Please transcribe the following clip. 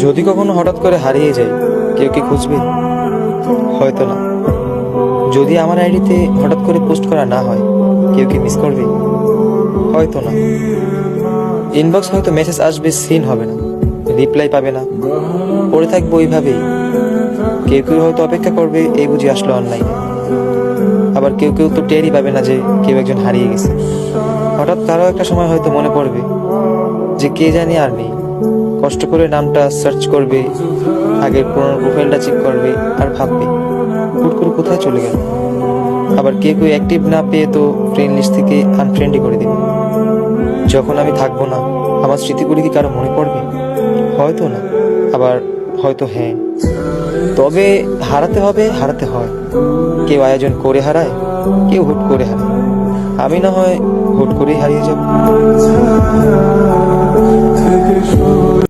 যদি কখনো হঠাৎ করে হারিয়ে যাই, কেউ কি খুঁজবে? হয়তো না। যদি আমার আইডিতে হঠাৎ করে পোস্ট করা না হয়, কেউ কি মিস করবে? হয়তো না। ইনবক্স হয়তো মেসেজ আসবে, সিন হবে না, রিপ্লাই পাবে না, পড়ে থাকবো ওইভাবেই। কেউ কেউ হয়তো অপেক্ষা করবে, এই বুঝি আসলো অনলাইন। আবার কেউ কেউ তো টেরই পাবে না যে কেউ একজন হারিয়ে গেছে। হঠাৎ কারো একটা সময় হয়তো মনে পড়বে যে কে জানি আর নেই। কষ্ট করে নামটা সার্চ করবে, আগের পুরোনো প্রোফাইলটা চেক করবে, আর ভাববে হুট করে কোথায় চলে গেল। আবার কেউ কেউ অ্যাক্টিভ না পেয়ে তো ফ্রেন্ড লিস্ট থেকে আনফ্রেন্ডই করে দেবে। যখন আমি থাকবো না, আমার স্মৃতিগুলি কি কারো মনে পড়বে? হয়তো না, আবার হয়তো হ্যাঁ। তবে হারাতে হবে, হারাতে হয়। কেউ আয়োজন করে হারায়, কেউ হুট করে হারায়। আমি না হয় হুট করেই হারিয়ে যাব।